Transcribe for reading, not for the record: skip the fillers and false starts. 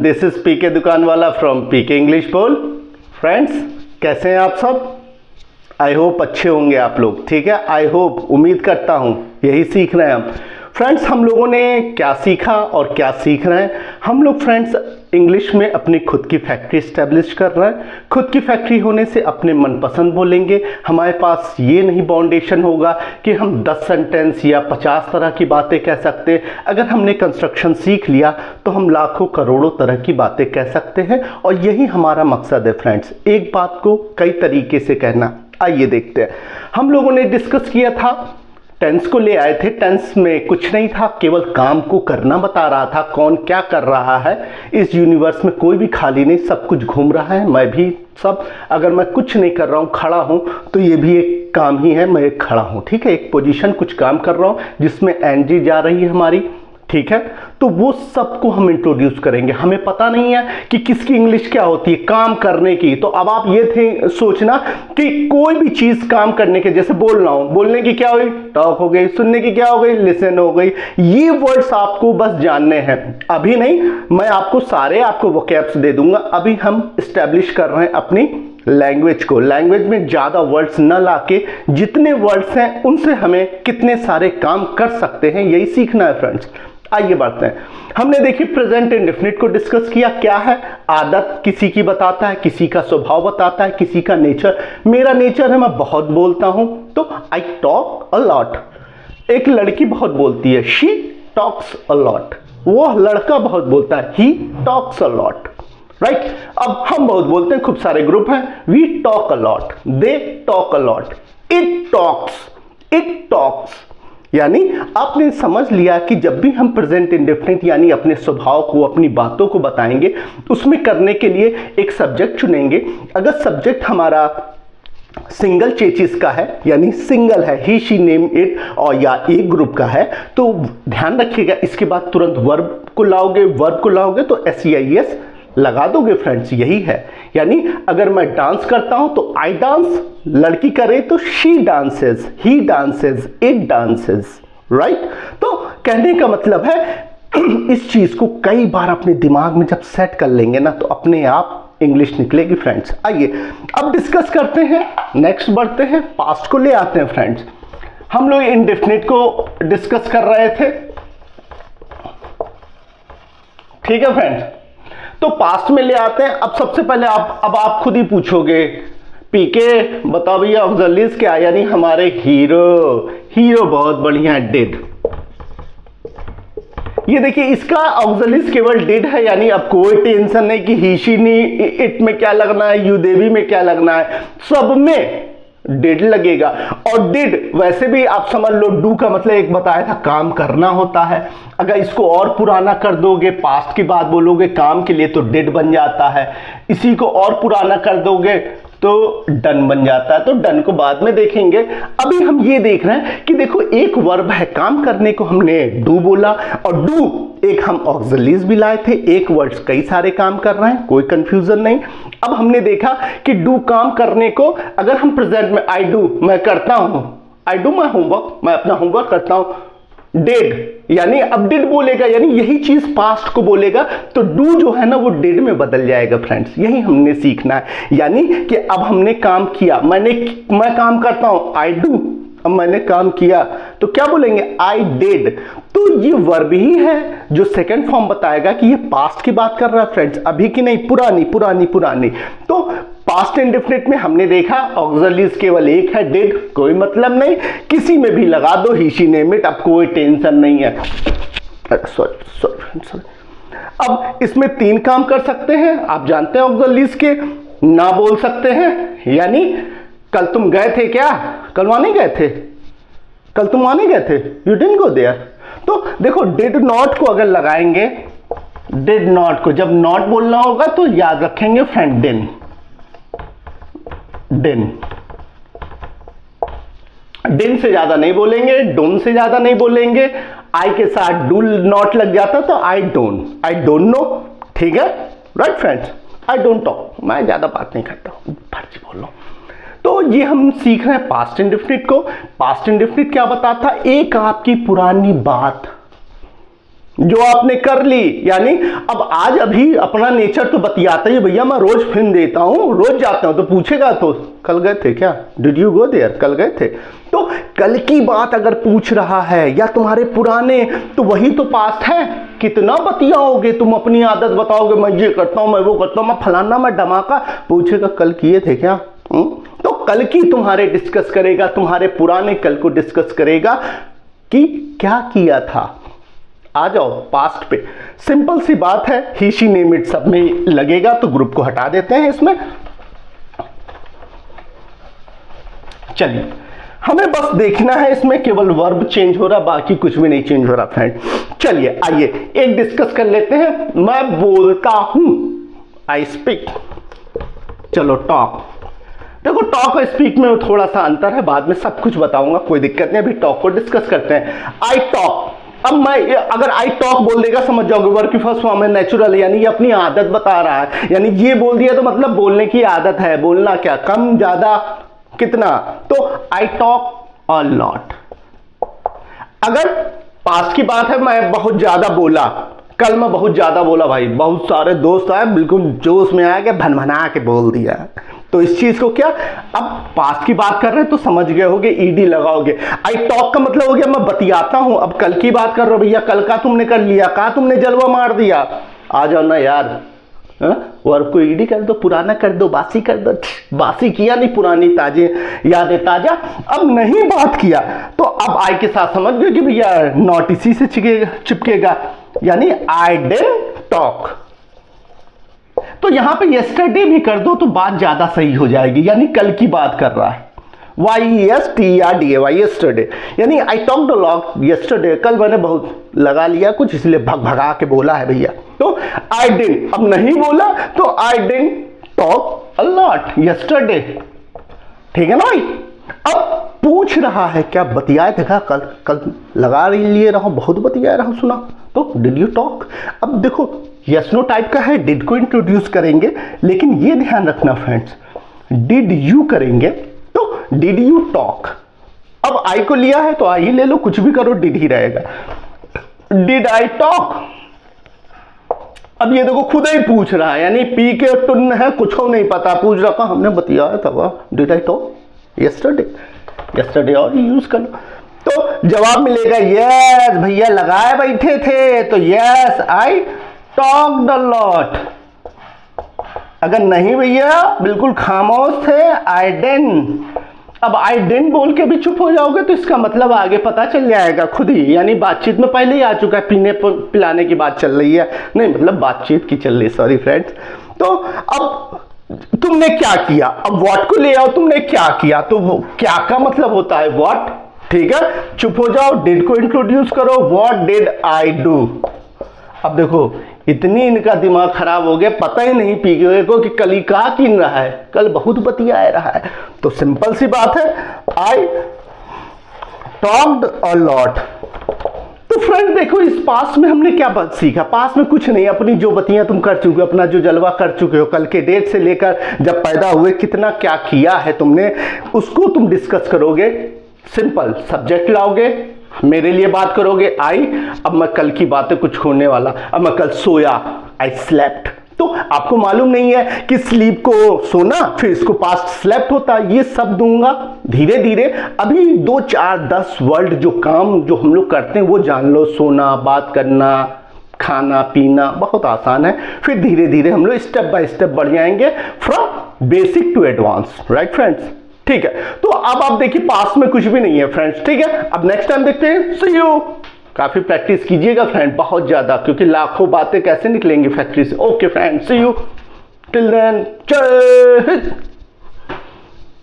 This is पीके दुकान वाला from PK English बोल। फ्रेंड्स, कैसे हैं आप सब? आई होप अच्छे होंगे आप लोग। ठीक है, आई होप, उम्मीद करता हूं यही सीख रहे हैं हम। फ्रेंड्स, हम लोगों ने क्या सीखा और क्या सीख रहे हैं? हम लोग फ्रेंड्स इंग्लिश में अपनी खुद की फैक्ट्री स्टैब्लिश कर रहे हैं। खुद की फैक्ट्री होने से अपने मनपसंद बोलेंगे। हमारे पास ये नहीं बाउंडेशन होगा कि हम 10 सेंटेंस या 50 तरह की बातें कह सकते हैं। अगर हमने कंस्ट्रक्शन सीख लिया तो हम लाखों करोड़ों तरह की बातें कह सकते हैं, और यही हमारा मकसद है फ्रेंड्स, एक बात को कई तरीके से कहना। आइए देखते हैं। हम लोगों ने डिस्कस किया था, टेंस को ले आए थे। टेंस में कुछ नहीं था, केवल काम को करना बता रहा था, कौन क्या कर रहा है। इस यूनिवर्स में कोई भी खाली नहीं, सब कुछ घूम रहा है, मैं भी सब। अगर मैं कुछ नहीं कर रहा हूँ, खड़ा हूँ, तो ये भी एक काम ही है, मैं एक खड़ा हूँ। ठीक है, एक पोजीशन, कुछ काम कर रहा हूँ जिसमें एनर्जी जा रही है हमारी। ठीक है, तो वो सबको हम इंट्रोड्यूस करेंगे। हमें पता नहीं है कि किसकी इंग्लिश क्या होती है, काम करने की। तो अब आप ये थे सोचना कि कोई भी चीज काम करने के, जैसे बोल रहा हूं, बोलने की क्या हुई? टॉक हो गई। सुनने की क्या हो गई? लिसन हो गई। ये वर्ड्स आपको बस जानने हैं, अभी नहीं। मैं आपको सारे वोकैब्स दे दूंगा। अभी हम स्टैब्लिश कर रहे हैं अपनी लैंग्वेज को। लैंग्वेज में ज्यादा वर्ड्स न लाके जितने वर्ड्स हैं उनसे हमें कितने सारे काम कर सकते हैं, यही सीखना है फ्रेंड्स। आइए बढ़ते हैं। हमने देखी प्रेजेंट इंडेफिनिट को डिस्कस किया। क्या है? आदत किसी की बताता है, किसी का स्वभाव बताता है, किसी का नेचर। मेरा नेचर है, मैं बहुत बोलता हूं, तो आई टॉक अ लॉट। एक लड़की बहुत बोलती है, शी टॉक्स अ लॉट। वो लड़का बहुत बोलता है, he talks a lot. Right? अब हम बहुत बोलते हैं, खूब सारे ग्रुप हैं। We talk a lot, they talk a lot, it talks. यानी आपने समझ लिया कि जब भी हम प्रेजेंट इंडेफिनिट यानी अपने स्वभाव को, अपनी बातों को बताएंगे, उसमें करने के लिए एक सब्जेक्ट चुनेंगे। अगर सब्जेक्ट हमारा सिंगल चेचिस का है, यानी सिंगल है, ही शी नेम इट, और या एक ग्रुप का है, तो ध्यान रखिएगा इसके बाद तुरंत वर्ब को लाओगे तो SEIS लगा दोगे फ्रेंड्स, यही है। यानी अगर मैं डांस करता हूं तो आई डांस, लड़की करे तो she dances, he dances, it dances. Right? तो कहने का मतलब है इस चीज को कई बार अपने दिमाग में जब सेट कर लेंगे ना, तो अपने आप इंग्लिश निकलेगी फ्रेंड्स। आइए अब डिस्कस करते हैं, नेक्स्ट बढ़ते हैं, पास्ट को ले आते हैं फ्रेंड्स। हम लोग इंडेफिनिट को डिस्कस कर रहे थे। ठीक है फ्रेंड्स, तो पास्ट में ले आते हैं। अब सबसे पहले आप खुद ही पूछोगे, पीके बताओ भैया ऑक्सिलरीज क्या? यानी हमारे हीरो बहुत बढ़िया, डिड। ये देखिए, इसका ऑक्सिलरीज केवल डिड है, यानी अब कोई टेंशन नहीं कि ही शी नी इट में क्या लगना है, यू देवी में क्या लगना है, सब में डिड लगेगा। और डिड वैसे भी आप समझ लो, डू का मतलब एक बताया था, काम करना होता है। अगर इसको और पुराना कर दोगे, पास्ट की बात बोलोगे काम के लिए, तो डिड बन जाता है। इसी को और पुराना कर दोगे तो डन बन जाता है। तो डन को बाद में देखेंगे। अभी हम ये देख रहे हैं कि देखो, एक वर्ब है, काम करने को हमने डू बोला, और डू एक हम ऑक्सिलरीज भी लाए थे। एक वर्ड्स कई सारे काम कर रहे हैं, कोई कंफ्यूजन नहीं। अब हमने देखा कि डू काम करने को, अगर हम प्रेजेंट में आई डू, मैं करता हूं, आई डू माई होमवर्क, मैं अपना होमवर्क करता हूं। डिड यानी अब डिड बोलेगा, यानी यही चीज पास्ट को बोलेगा, तो डू जो है ना वो डिड में बदल जाएगा फ्रेंड्स। यही हमने सीखना है। यानी कि अब हमने काम किया, मैं काम करता हूं, आई डू। अब मैंने काम किया तो क्या बोलेंगे? I did. तो ये वर्ब ही है जो सेकंड फॉर्म बताएगा कि ये पास्ट की बात कर रहा है फ्रेंड्स, अभी की नहीं, पुरानी। तो पास्ट इंडेफिनिट में हमने देखा ऑक्सिलरीज केवल एक है, डिड, कोई मतलब नहीं, किसी में भी लगा दो, ही शी नेम इट, अब कोई टेंशन नहीं है। सॉरी। अब इसमें 3 काम कर सकते हैं, आप जानते हैं ऑक्सिलरीज के। ना बोल सकते हैं, यानी कल तुम गए थे क्या? कल वहां नहीं गए थे, कल तुम वहां नहीं गए थे, यू डिडंट गो देयर। तो देखो, डिड नॉट को अगर लगाएंगे, डिड नॉट को जब नॉट बोलना होगा तो याद रखेंगे फ्रेंड, डिन से ज्यादा नहीं बोलेंगे, डोंट से ज्यादा नहीं बोलेंगे। आई के साथ डू नॉट लग जाता तो आई डोंट नो। ठीक है, right friends? I don't talk, मैं ज्यादा बात नहीं करता हूं, फर्जी बोल रहा हूं। तो ये हम सीख रहे हैं पास्ट इंडेफिनिट को। पास्ट इंडेफिनिट क्या बताता है? एक आपकी पुरानी बात, जो आपने कर ली। यानी अब आज अभी अपना नेचर तो बतियाता ही, भैया मैं रोज फिल्म देता हूं, रोज जाता हूं, तो पूछेगा तो कल गए थे क्या, डिड यू गो देयर, कल गए थे। तो कल की बात अगर पूछ रहा है या तुम्हारे पुराने, तो वही तो पास्ट है। कितना बतियाओगे तुम, अपनी आदत बताओगे, मैं ये करता हूं, मैं वो करता हूं, मैं फलाना, मैं धमाका, पूछेगा कल किए थे क्या। तो कल की तुम्हारे डिस्कस करेगा, तुम्हारे पुराने कल को डिस्कस करेगा कि क्या किया था। आ जाओ पास्ट पे, सिंपल सी बात है, ही शी नेम इट सब में लगेगा, तो ग्रुप को हटा देते हैं इसमें। चलिए हमें बस देखना है, इसमें केवल वर्ब चेंज हो रहा, बाकी कुछ भी नहीं चेंज हो रहा फ्रेंड। चलिए आइए एक डिस्कस कर लेते हैं। मैं बोलता हूं, आई स्पीक। चलो टॉक, देखो टॉक और स्पीक में थोड़ा सा अंतर है, बाद में सब कुछ बताऊंगा, कोई दिक्कत नहीं, अभी टॉक को डिस्कस करते हैं। आई टॉक, अब मैं अगर आई टॉक बोल देगा समझ जाओगे वर्ब की फर्स्ट फॉर्म है नेचुरल, यानी ये अपनी आदत बता रहा है, यानी ये बोल दिया तो मतलब बोलने की आदत है, बोलना क्या, कम ज्यादा कितना, तो आई टॉक अ लॉट। अगर पास्ट की बात है, मैं बहुत ज्यादा बोला, कल मैं बहुत ज्यादा बोला भाई, बहुत सारे दोस्त आए, बिल्कुल जोश में आया, भनभना के बोल दिया, तो इस चीज को क्या, अब पास्ट की बात कर रहे हैं तो समझ गए होगे, ईडी लगाओगे। आई टॉक का मतलब हो गया मैं बतियाता हूं। अब कल की बात कर रहे हो, भैया कल का तुमने कर लिया, का तुमने जलवा मार दिया, आ जाओ ना यार, वर्ब को ईडी कर दो, पुराना कर दो, बासी कर दो, बासी किया नहीं, पुरानी ताजे यादें ताजा। अब नहीं बात किया तो अब आई के साथ समझ गए कि भैया नॉट इसी से चिपकेगा, यानी आई डिडंट टॉक। तो यहां पे यस्टरडे भी कर दो तो बात ज्यादा सही हो जाएगी, यानी कल की बात कर रहा है, YESTERDAY, यस्टरडे, यानी I talked a lot yesterday, कल मैंने बहुत लगा लिया कुछ, इसलिए भगा के बोला है भैया। तो आई डिडंट, अब नहीं बोला तो I didn't talk a lot yesterday, ठीक है ना भाई। अब पूछ रहा है क्या बतियाए देखा, कल लगा लिए रहा, बहुत बतियाए रहा, सुना, तो डिड यू टॉक। अब देखो यस नो टाइप का है, डिड को इंट्रोड्यूस करेंगे, लेकिन ये ध्यान रखना फ्रेंड्स, डिड यू करेंगे तो डिड यू टॉक। अब आई को लिया है तो आई ही ले लो, कुछ भी करो डिड ही रहेगा, डिड आई टॉक। अब ये देखो खुद ही पूछ रहा है, यानी पी के टुन है, कुछ हो नहीं पता, पूछ रहा हमने बतियाया था वह, did I talk yesterday, yesterday और यूज कर लो, तो जवाब मिलेगा यस भैया लगाए बैठे थे, तो yes I talked a lot. अगर नहीं भैया बिल्कुल खामोश थे, आई डिडंट। अब आई डिडंट बोल के भी चुप हो जाओगे तो इसका मतलब आगे पता चल जाएगा खुद ही, यानी बातचीत में पहले ही आ चुका है, पीने पिलाने की बात चल रही है, नहीं मतलब बातचीत की चल रही है, सॉरी फ्रेंड्स। तो अब तुमने क्या किया, अब व्हाट को ले आओ, तुमने क्या किया, तो क्या का मतलब होता है व्हाट, ठीक है, चुप हो जाओ, डिड को इंट्रोड्यूस करो, व्हाट डिड आई डू। अब देखो इतनी इनका दिमाग खराब हो गया, पता ही नहीं पीके को कि कल ही का किन रहा है, कल बहुत बतिया रहा है। तो सिंपल सी बात है, आई टॉक्ड अ लॉट। तो फ्रेंड देखो इस पास में हमने क्या बात सीखा, पास में कुछ नहीं, अपनी जो बतियां तुम कर चुके हो, अपना जो जलवा कर चुके हो, कल के डेट से लेकर जब पैदा हुए कितना क्या किया है तुमने, उसको तुम डिस्कस करोगे। सिंपल सब्जेक्ट लाओगे, मेरे लिए बात करोगे आई, अब मैं कल की बातें कुछ होने वाला, अब मैं कल सोया, आई स्लेप्ट। तो आपको मालूम नहीं है कि स्लीप को सोना, फिर इसको पास्ट स्लेप्ट होता है, ये सब दूंगा धीरे धीरे। अभी 2 4 10 वर्ड जो काम जो हम लोग करते हैं वो जान लो, सोना, बात करना, खाना पीना बहुत आसान है, फिर धीरे धीरे हम लोग स्टेप बाय स्टेप बढ़ जाएंगे from basic to advance, right friends, ठीक है। तो अब आप देखिए पास में कुछ भी नहीं है फ्रेंड्स, ठीक है। अब नेक्स्ट टाइम देखते हैं, सी यू। काफी प्रैक्टिस कीजिएगा फ्रेंड, बहुत ज्यादा, क्योंकि लाखों बातें कैसे निकलेंगी फैक्ट्री से। Okay friend, see you, till then, जय हिंद।